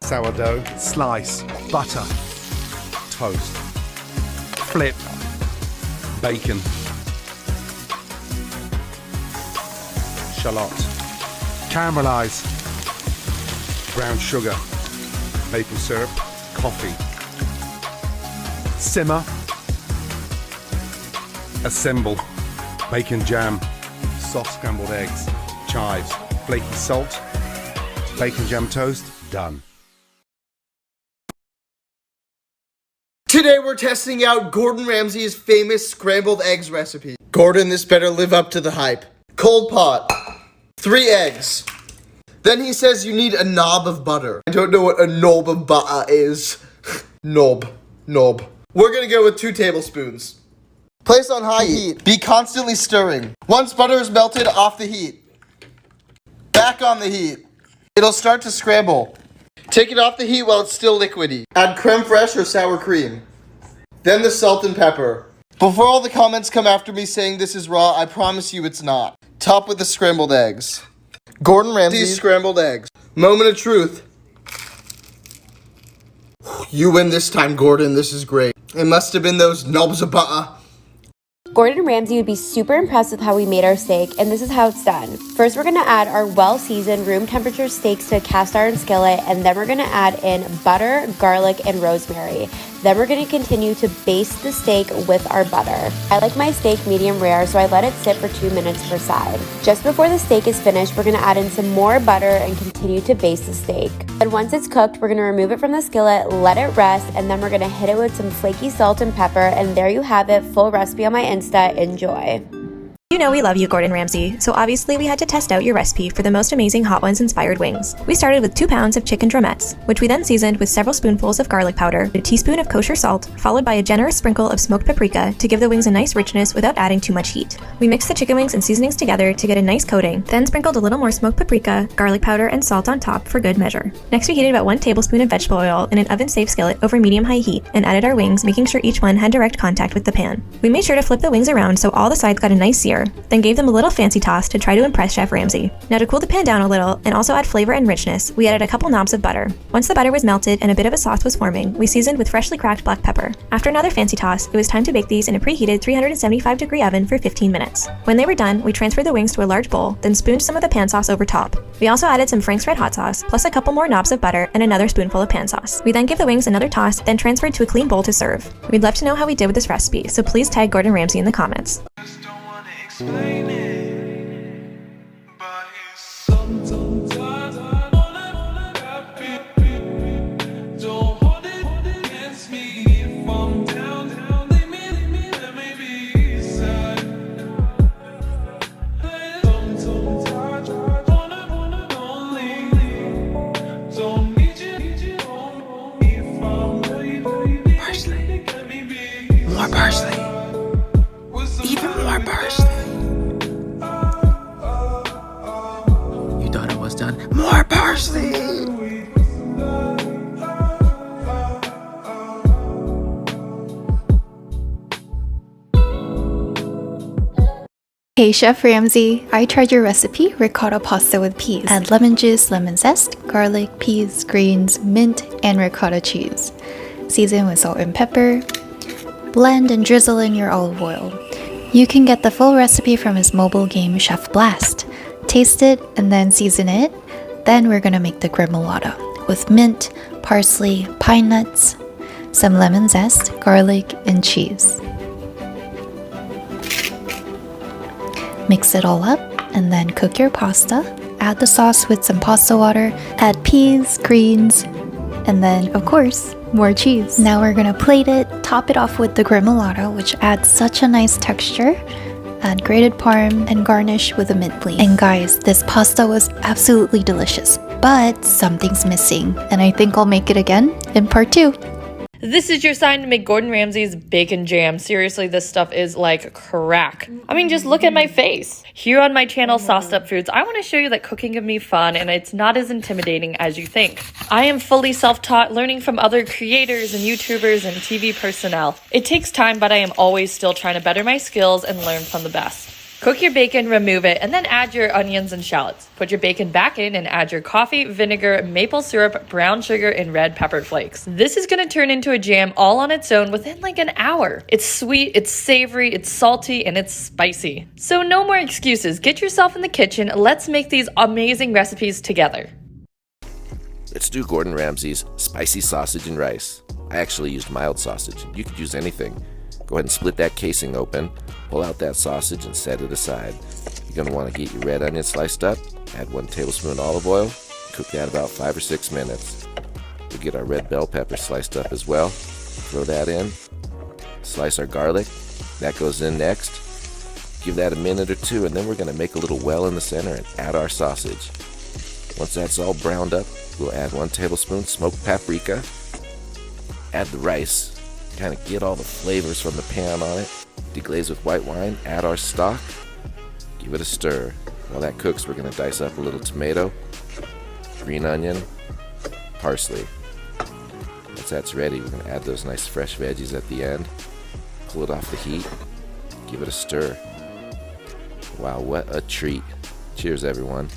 sourdough, slice, butter, toast, flip, bacon, shallot, caramelize, brown sugar, maple syrup, coffee, simmer, assemble, bacon jam, soft scrambled eggs, chives, flaky salt, bacon jam toast, done. Today we're testing out Gordon Ramsay's famous scrambled eggs recipe. Gordon, this better live up to the hype. Cold pot, 3 eggs. Then he says you need a knob of butter. I don't know what a knob of butter is. Knob. We're gonna go with 2 tablespoons. Place on high heat. Be constantly stirring. Once butter is melted, off the heat. Back on the heat. It'll start to scramble. Take it off the heat while it's still liquidy. Add creme fraiche or sour cream. Then the salt and pepper. Before all the comments come after me saying this is raw, I promise you it's not. Top with the scrambled eggs. Gordon Ramsay's scrambled eggs. Moment of truth. You win this time, Gordon. This is great. It must have been those knobs of butter. Gordon Ramsay would be super impressed with how we made our steak, and this is how it's done. First, we're gonna add our well-seasoned room temperature steaks to a cast iron skillet, and then we're gonna add in butter, garlic, and rosemary. Then we're gonna continue to baste the steak with our butter. I like my steak medium rare, so I let it sit for 2 minutes per side. Just before the steak is finished, we're gonna add in some more butter and continue to baste the steak. And once it's cooked, we're gonna remove it from the skillet, let it rest, and then we're gonna hit it with some flaky salt and pepper, and there you have it, full recipe on my Insta. Enjoy. You know we love you, Gordon Ramsay, so obviously we had to test out your recipe for the most amazing Hot Ones inspired wings. We started with 2 pounds of chicken drumettes, which we then seasoned with several spoonfuls of garlic powder, a teaspoon of kosher salt, followed by a generous sprinkle of smoked paprika to give the wings a nice richness without adding too much heat. We mixed the chicken wings and seasonings together to get a nice coating, then sprinkled a little more smoked paprika, garlic powder, and salt on top for good measure. Next we heated about 1 tablespoon of vegetable oil in an oven-safe skillet over medium-high heat and added our wings, making sure each one had direct contact with the pan. We made sure to flip the wings around so all the sides got a nice sear, then gave them a little fancy toss to try to impress Chef Ramsay. Now to cool the pan down a little and also add flavor and richness, we added a couple knobs of butter. Once the butter was melted and a bit of a sauce was forming, we seasoned with freshly cracked black pepper. After another fancy toss, it was time to bake these in a preheated 375-degree oven for 15 minutes. When they were done, we transferred the wings to a large bowl, then spooned some of the pan sauce over top. We also added some Frank's Red Hot Sauce, plus a couple more knobs of butter and another spoonful of pan sauce. We then gave the wings another toss, then transferred to a clean bowl to serve. We'd love to know how we did with this recipe, so please tag Gordon Ramsay in the comments. More parsley. Even more parsley. You thought it was done? More parsley! Hey Chef Ramsay, I tried your recipe, ricotta pasta with peas. Add lemon juice, lemon zest, garlic, peas, greens, mint, and ricotta cheese. Season with salt and pepper. Blend and drizzle in your olive oil. You can get the full recipe from his mobile game Chef Blast. Taste it and then season it. Then we're gonna make the gremolata with mint, parsley, pine nuts, some lemon zest, garlic, and cheese. Mix it all up and then cook your pasta. Add the sauce with some pasta water. Add peas, greens, and then, of course, more cheese. Now we're gonna plate it, top it off with the gremolata, which adds such a nice texture. Add grated parm and garnish with a mint leaf. And guys, this pasta was absolutely delicious, but something's missing, and I think I'll make it again in part 2. This is your sign to make Gordon Ramsay's bacon jam. Seriously, this stuff is like crack. I mean, just look at my face. Here on my channel, Sauced Up Foods, I want to show you that cooking can be fun and it's not as intimidating as you think. I am fully self-taught, learning from other creators and YouTubers and TV personnel. It takes time, but I am always still trying to better my skills and learn from the best. Cook your bacon, remove it, and then add your onions and shallots. Put your bacon back in and add your coffee, vinegar, maple syrup, brown sugar, and red pepper flakes. This is gonna turn into a jam all on its own within like an hour. It's sweet, it's savory, it's salty, and it's spicy. So no more excuses. Get yourself in the kitchen. Let's make these amazing recipes together. Let's do Gordon Ramsay's spicy sausage and rice. I actually used mild sausage. You could use anything. Go ahead and split that casing open, pull out that sausage and set it aside. You're going to want to get your red onion sliced up, add 1 tablespoon olive oil, cook that about 5 or 6 minutes. We'll get our red bell pepper sliced up as well, throw that in, slice our garlic, that goes in next. Give that a minute or two and then we're going to make a little well in the center and add our sausage. Once that's all browned up, we'll add 1 tablespoon smoked paprika, add the rice, kind of get all the flavors from the pan on it. Deglaze with white wine, add our stock, give it a stir. While that cooks, we're going to dice up a little tomato, green onion, parsley. Once that's ready, we're going to add those nice fresh veggies at the end, pull it off the heat, give it a stir. Wow, what a treat. Cheers, everyone.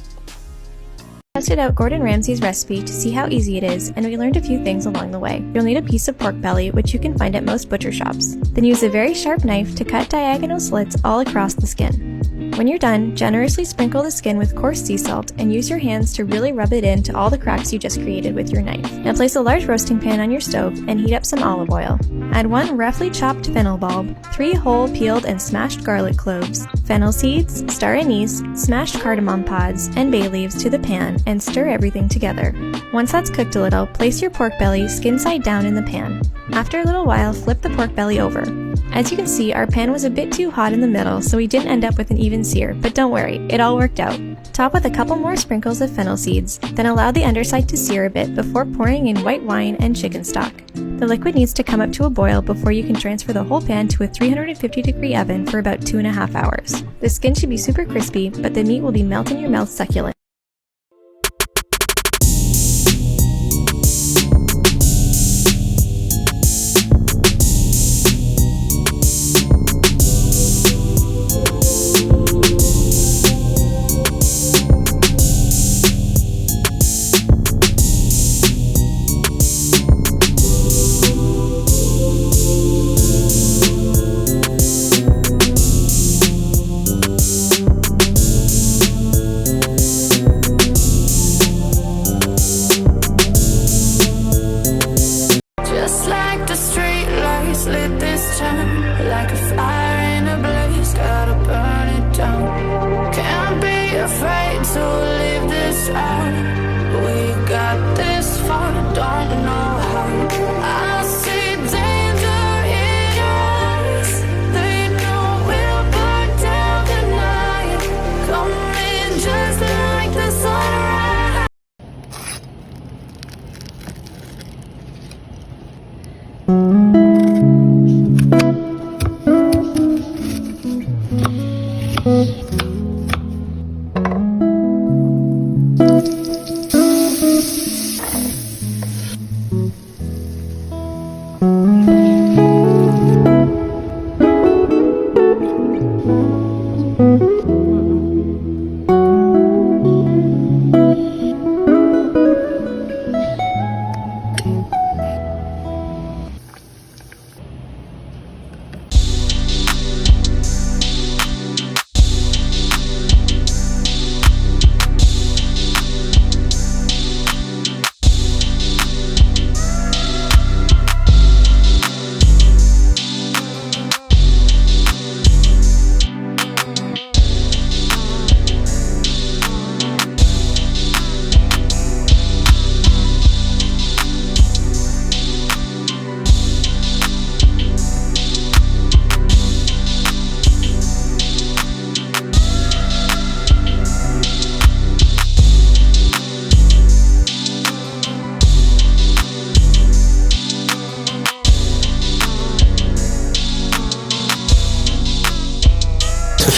Tested out Gordon Ramsay's recipe to see how easy it is, and we learned a few things along the way. You'll need a piece of pork belly, which you can find at most butcher shops. Then use a very sharp knife to cut diagonal slits all across the skin. When you're done, generously sprinkle the skin with coarse sea salt and use your hands to really rub it into all the cracks you just created with your knife. Now place a large roasting pan on your stove and heat up some olive oil. Add 1 roughly chopped fennel bulb, 3 whole peeled and smashed garlic cloves, fennel seeds, star anise, smashed cardamom pods, and bay leaves to the pan and stir everything together. Once that's cooked a little, place your pork belly skin side down in the pan. After a little while, flip the pork belly over. As you can see, our pan was a bit too hot in the middle, so we didn't end up with an even sear, but don't worry, it all worked out. Top with a couple more sprinkles of fennel seeds, then allow the underside to sear a bit before pouring in white wine and chicken stock. The liquid needs to come up to a boil before you can transfer the whole pan to a 350-degree oven for about 2.5 hours. The skin should be super crispy, but the meat will be melt in your mouth succulent.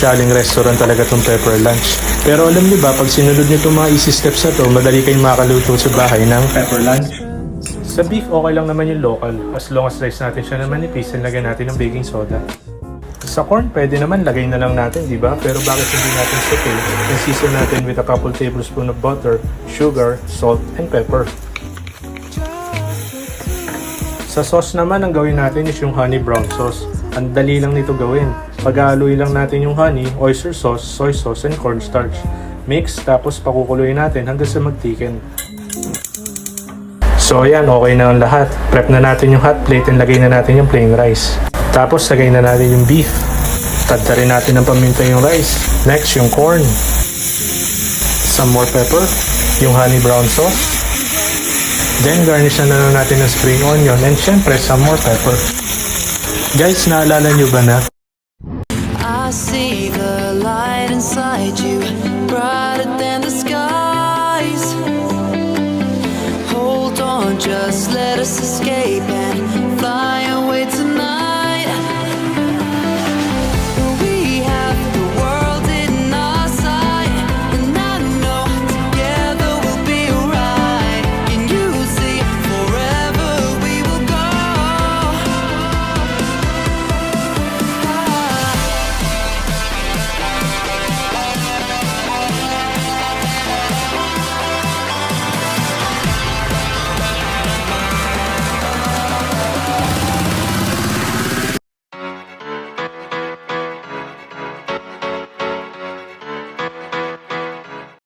Sosyaling restaurant talaga tong pepper lunch. Pero alam niyo ba, pag sinunod niyo itong mga easy steps na to, madali kayong makaluto sa bahay ng pepper lunch. Sa beef, okay lang naman yung local. As long as slice natin siya na manipis, and lagyan natin ng baking soda. Sa corn, pwede naman lagay na lang natin, di ba? Pero bakit hindi natin saute? And season natin with a couple tablespoon of butter, sugar, salt, and pepper. Sa sauce naman, ang gawin natin is yung honey brown sauce. Ang dali lang nito gawin. Pag-aaluin lang natin yung honey, oyster sauce, soy sauce, and cornstarch. Mix, tapos pakukuluin natin hanggang sa mag-thicken. So ayan, okay na ang lahat. Prep na natin yung hot plate and lagay na natin yung plain rice. Tapos lagay na natin yung beef. Tadta rin natin ng paminta yung rice. Next, yung corn. Some more pepper. Yung honey brown sauce. Then garnish na lang natin ng spring onion and syempre some more pepper. Guys, naalala nyo ba na? I see the light inside you, brighter than the skies. Hold on, just let us